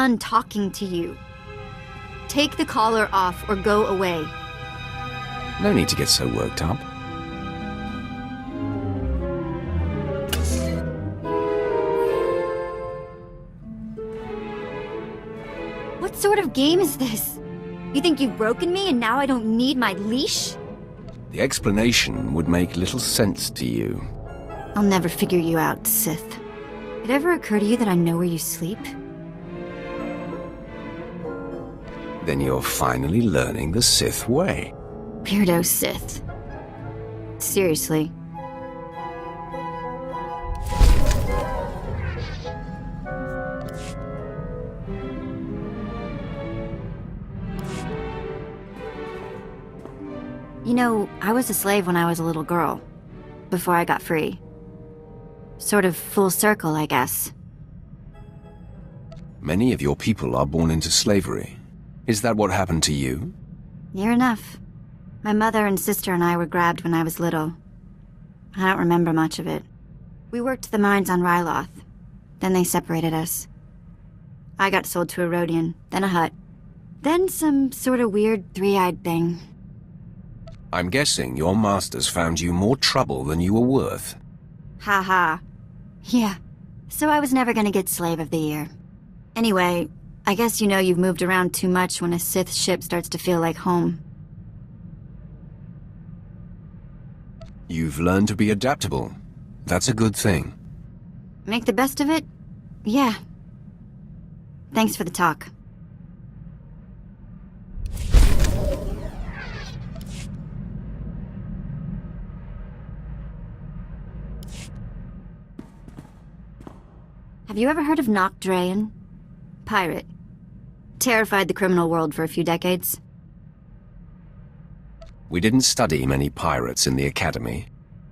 done talking to you. Take the collar off or go away. No need to get so worked up. What sort of game is this? You think you've broken me and now I don't need my leash? The explanation would make little sense to you. I'll never figure you out, Sith. Did it ever occur to you that I know where you sleep? Then you're finally learning the Sith way. Weirdo Sith. Seriously. You know, I was a slave when I was a little girl, before I got free. Sort of full circle, I guess. Many of your people are born into slavery. Is that what happened to you? Near enough. My mother and sister and I were grabbed when I was little. I don't remember much of it. We worked the mines on Ryloth. Then they separated us. I got sold to a Rhodian, then a Hutt. Then some sort of weird three-eyed thing. I'm guessing your masters found you more trouble than you were worth. Ha ha. Yeah. So I was never gonna get Slave of the Year. Anyway, I guess you know you've moved around too much when a Sith ship starts to feel like home. You've learned to be adaptable. That's a good thing. Make the best of it? Yeah. Thanks for the talk. Have you ever heard of Alderaan? Pirate. Terrified the criminal world for a few decades. We didn't study many pirates in the academy.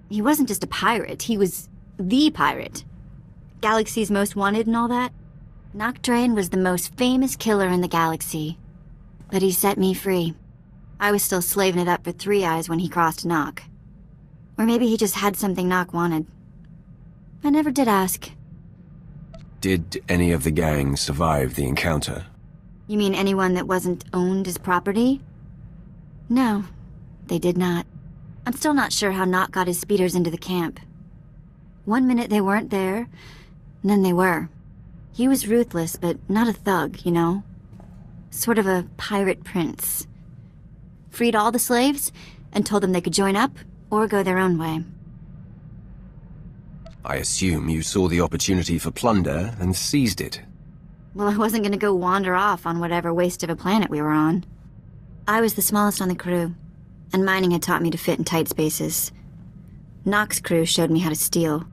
He wasn't just a pirate, he was the pirate. Galaxy's most wanted and all that. Alderaan was the most famous killer in the galaxy. But he set me free. I was still slaving it up for Three Eyes when he crossed Nock. Or maybe he just had something Nock wanted. I never did ask. Did any of the gang survive the encounter? You mean anyone that wasn't owned as property? No, they did not. I'm still not sure how Nock got his speeders into the camp. One minute they weren't there, and then they were. He was ruthless, but not a thug, you know? Sort of a pirate prince. Freed all the slaves, and told them they could join up, or go their own way. I assume you saw the opportunity for plunder and seized it. Well, I wasn't gonna go wander off on whatever waste of a planet we were on. I was the smallest on the crew, and mining had taught me to fit in tight spaces. Nock's crew showed me how to steal.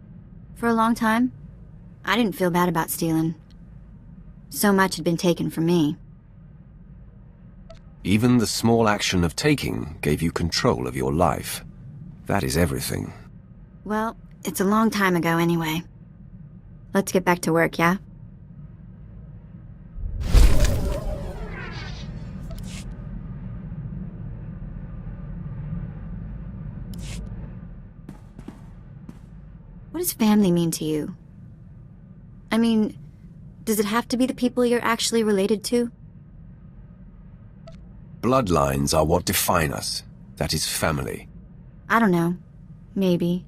For a long time, I didn't feel bad about stealing. So much had been taken from me. Even the small action of taking gave you control of your life. That is everything. Well, it's a long time ago anyway. Let's get back to work, yeah? What does family mean to you? I mean, does it have to be the people you're actually related to? Bloodlines are what define us. That is family. I don't know. Maybe.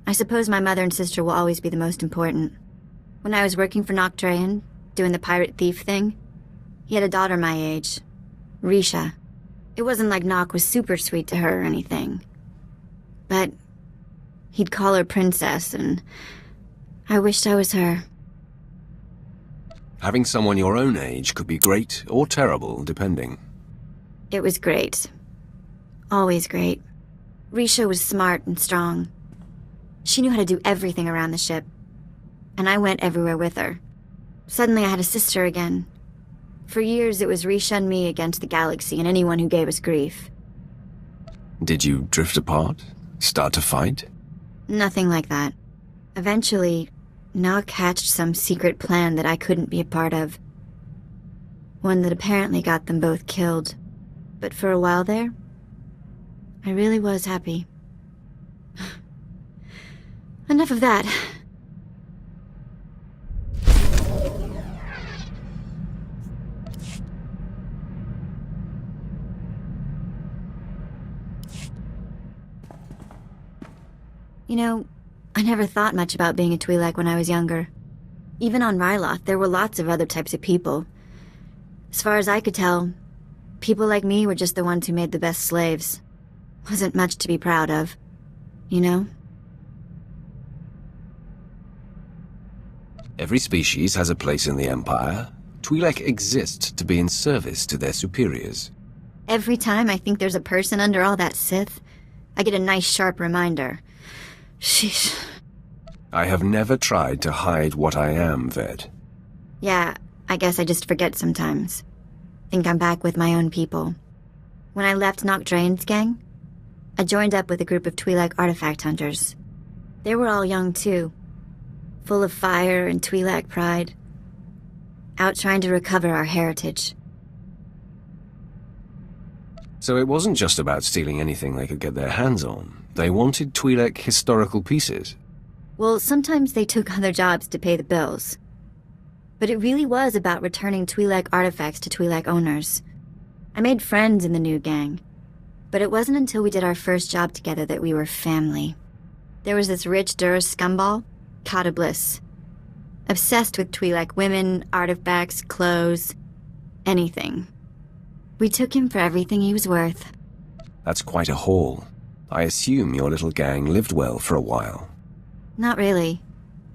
I suppose my mother and sister will always be the most important. When I was working for Alderaan, doing the pirate thief thing, he had a daughter my age, Risha. It wasn't like Nock was super sweet to her or anything. But he'd call her princess, and I wished I was her. Having someone your own age could be great or terrible, depending. It was great. Always great. Risha was smart and strong. She knew how to do everything around the ship. And I went everywhere with her. Suddenly I had a sister again. For years it was Risha and me against the galaxy and anyone who gave us grief. Did you drift apart? Start to fight? Nothing like that. Eventually, Nock hatched some secret plan that I couldn't be a part of. One that apparently got them both killed. But for a while there, I really was happy. Enough of that. You know, I never thought much about being a Twi'lek when I was younger. Even on Ryloth, there were lots of other types of people. As far as I could tell, people like me were just the ones who made the best slaves. Wasn't much to be proud of, you know? Every species has a place in the Empire. Twi'lek exist to be in service to their superiors. Every time I think there's a person under all that Sith, I get a nice sharp reminder. Sheesh. I have never tried to hide what I am, Ved. Yeah, I guess I just forget sometimes. Think I'm back with my own people. When I left Noct Draen's gang, I joined up with a group of Twi'lek artifact hunters. They were all young too, full of fire and Twi'lek pride, out trying to recover our heritage. So it wasn't just about stealing anything they could get their hands on. They wanted Twi'lek historical pieces. Well, sometimes they took other jobs to pay the bills. But it really was about returning Twi'lek artifacts to Twi'lek owners. I made friends in the new gang, but it wasn't until we did our first job together that we were family. There was this rich Duras scumball, Kata Bliss. Obsessed with Twi'lek women, artifacts, clothes, anything. We took him for everything he was worth. That's quite a haul. I assume your little gang lived well for a while. Not really.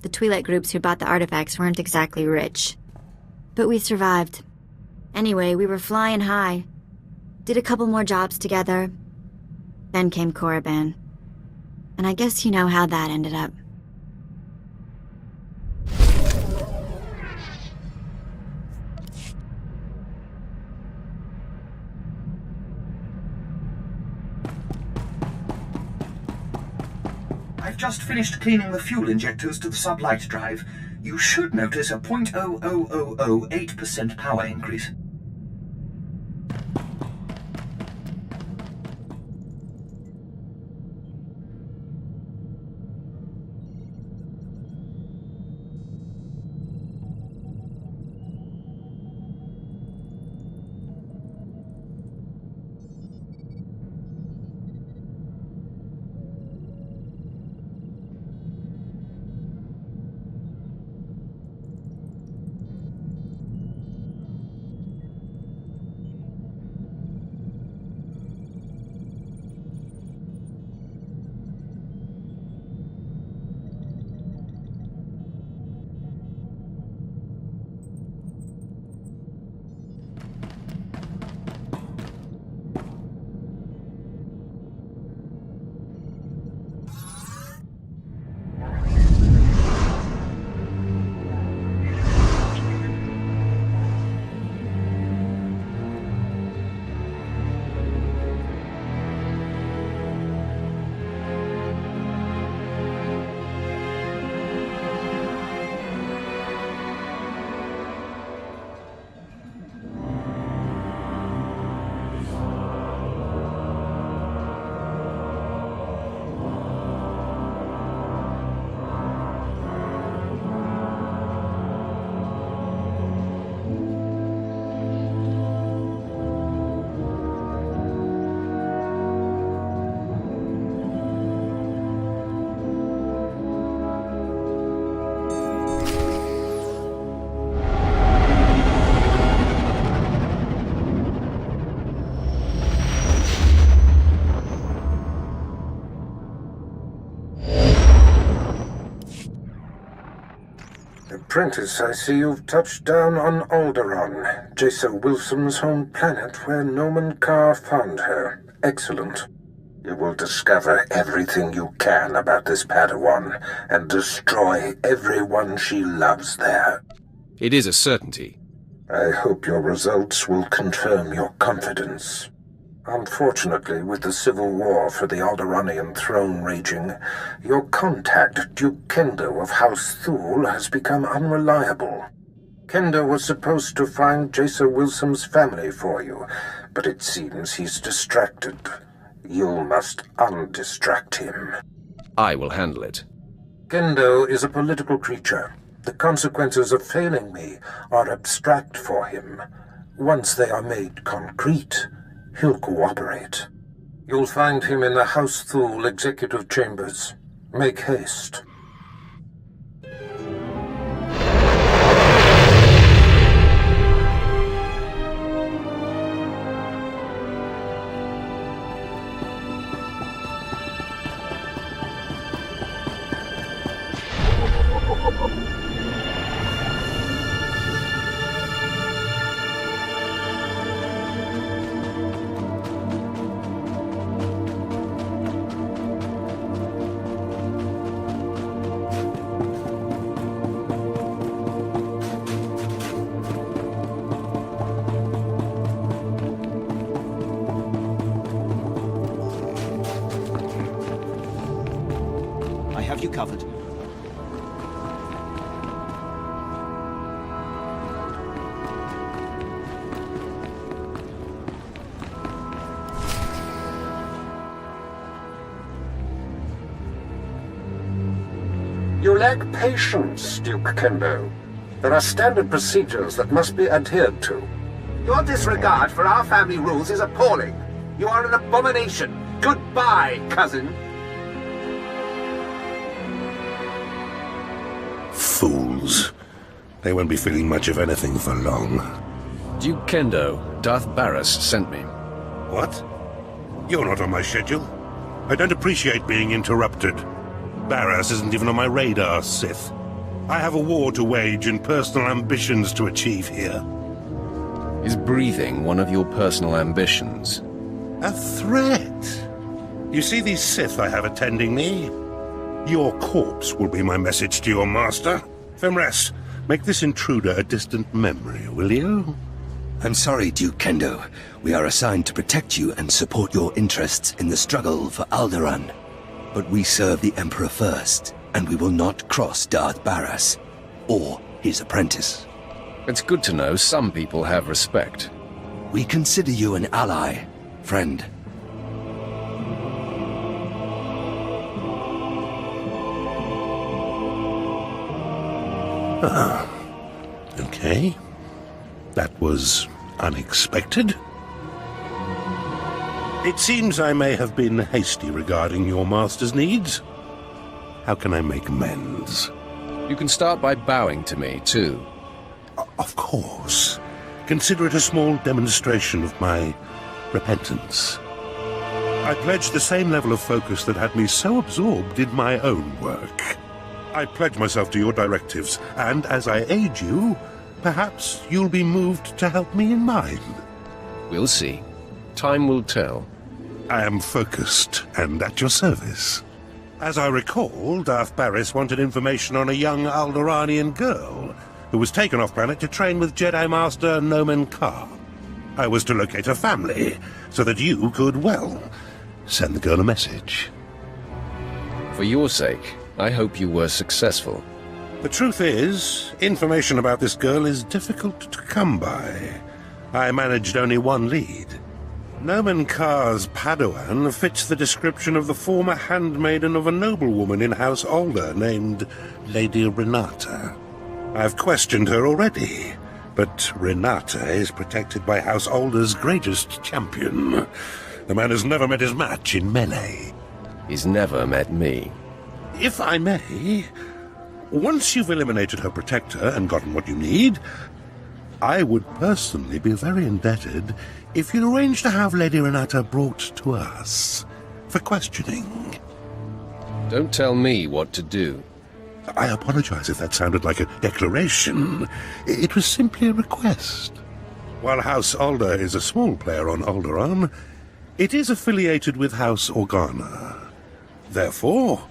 The Twi'lek groups who bought the artifacts weren't exactly rich. But we survived. Anyway, we were flying high. Did a couple more jobs together. Then came Korriban. And I guess you know how that ended up. I've just finished cleaning the fuel injectors to the sublight drive. You should notice a 0.00008% power increase. Apprentice, I see you've touched down on Alderaan, Jason Wilson's home planet where Noman Carr found her. Excellent. You will discover everything you can about this Padawan and destroy everyone she loves there. It is a certainty. I hope your results will confirm your confidence. Unfortunately, with the civil war for the Alderaanian throne raging, your contact, Duke Kendo of House Thule, has become unreliable. Kendo was supposed to find Jason Wilson's family for you, but it seems he's distracted. You must undistract him. I will handle it. Kendo is a political creature. The consequences of failing me are abstract for him. Once they are made concrete, he'll cooperate. You'll find him in the House Thule executive chambers. Make haste. I have you covered. You lack patience, Duke Kendo. There are standard procedures that must be adhered to. Your disregard for our family rules is appalling. You are an abomination. Goodbye, cousin. Fools. They won't be feeling much of anything for long. Duke Kendo, Darth Barras sent me. What? You're not on my schedule. I don't appreciate being interrupted. Barras isn't even on my radar, Sith. I have a war to wage and personal ambitions to achieve here. Is breathing one of your personal ambitions? A threat? You see these Sith I have attending me? Your corpse will be my message to your master. Femrest, make this intruder a distant memory, will you? I'm sorry, Duke Kendo. We are assigned to protect you and support your interests in the struggle for Alderaan. But we serve the Emperor first, and we will not cross Darth Barras, or his apprentice. It's good to know some people have respect. We consider you an ally, friend. Okay. That was unexpected. It seems I may have been hasty regarding your master's needs. How can I make amends? You can start by bowing to me, too. Of course. Consider it a small demonstration of my repentance. I pledge the same level of focus that had me so absorbed in my own work. I pledge myself to your directives, and as I aid you, perhaps you'll be moved to help me in mine. We'll see. Time will tell. I am focused and at your service. As I recall, Darth Barras wanted information on a young Alderaanian girl who was taken off-planet to train with Jedi Master Nomen Karr. I was to locate her family, so that you could, well, send the girl a message. For your sake, I hope you were successful. The truth is, information about this girl is difficult to come by. I managed only one lead. Nomen Karr's Padawan fits the description of the former handmaiden of a noblewoman in House Alder named Lady Renata. I've questioned her already, but Renata is protected by House Alder's greatest champion. The man has never met his match in melee. He's never met me. If I may, once you've eliminated her protector and gotten what you need, I would personally be very indebted if you'd arrange to have Lady Renata brought to us for questioning. Don't tell me what to do. I apologize if that sounded like a declaration. It was simply a request. While House Alder is a small player on Alderaan, it is affiliated with House Organa. Therefore,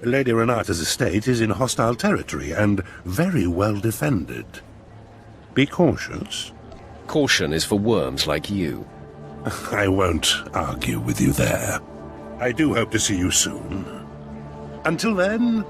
Lady Renata's estate is in hostile territory and very well defended. Be cautious. Caution is for worms like you. I won't argue with you there. I do hope to see you soon. Until then...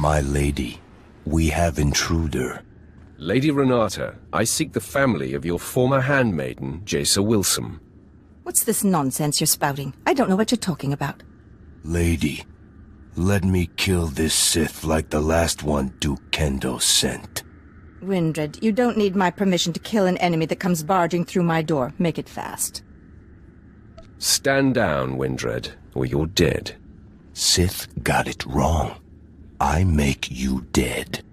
My lady, we have intruder. Lady Renata, I seek the family of your former handmaiden, Jaisa Wilson. What's this nonsense you're spouting? I don't know what you're talking about. Lady, let me kill this Sith like the last one Duke Kendo sent. Windred, you don't need my permission to kill an enemy that comes barging through my door. Make it fast. Stand down, Windred, or you're dead. Sith got it wrong. I make you dead.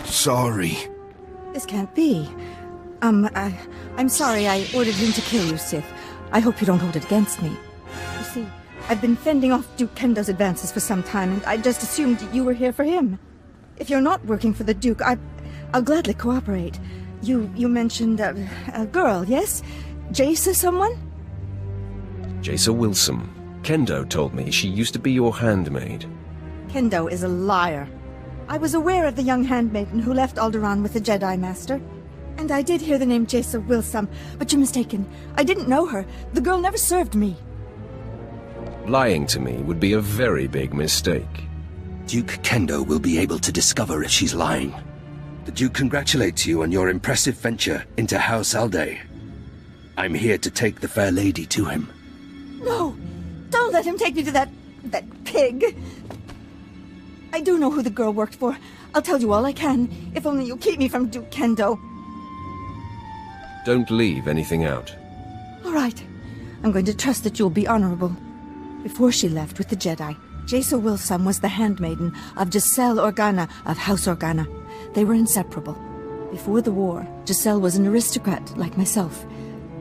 Sorry. This can't be. I'm sorry I ordered him to kill you, Sith. I hope you don't hold it against me. You see, I've been fending off Duke Kendo's advances for some time, and I just assumed you were here for him. If you're not working for the Duke, I'll gladly cooperate. You mentioned a girl, yes? Jaisa someone? Jaisa Wilson. Kendo told me she used to be your handmaid. Kendo is a liar. I was aware of the young handmaiden who left Alderaan with the Jedi Master. And I did hear the name Jaisa Wilson, but you're mistaken. I didn't know her. The girl never served me. Lying to me would be a very big mistake. Duke Kendo will be able to discover if she's lying. The Duke congratulates you on your impressive venture into House Alday. I'm here to take the fair lady to him. No! Don't let him take me to that pig! I do know who the girl worked for. I'll tell you all I can, if only you'll keep me from Duke Kendo. Don't leave anything out. All right. I'm going to trust that you'll be honorable. Before she left with the Jedi, Jaisa Wilson was the handmaiden of Giselle Organa of House Organa. They were inseparable. Before the war, Giselle was an aristocrat like myself.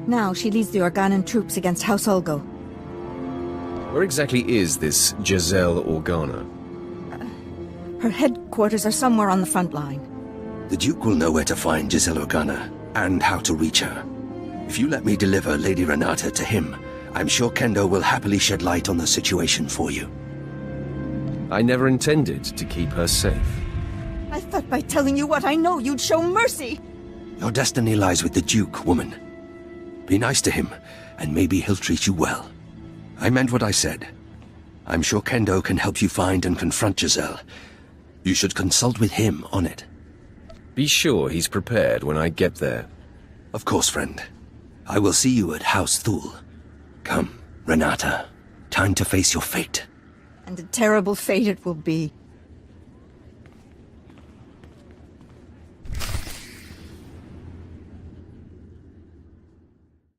Now she leads the Organan troops against House Ulgo. Where exactly is this Giselle Organa? Her headquarters are somewhere on the front line. The Duke will know where to find Giselle Organa, and how to reach her. If you let me deliver Lady Renata to him, I'm sure Kendo will happily shed light on the situation for you. I never intended to keep her safe. I thought by telling you what I know, you'd show mercy! Your destiny lies with the Duke, woman. Be nice to him, and maybe he'll treat you well. I meant what I said. I'm sure Kendo can help you find and confront Giselle. You should consult with him on it. Be sure he's prepared when I get there. Of course, friend. I will see you at House Thule. Come, Renata. Time to face your fate. And a terrible fate it will be.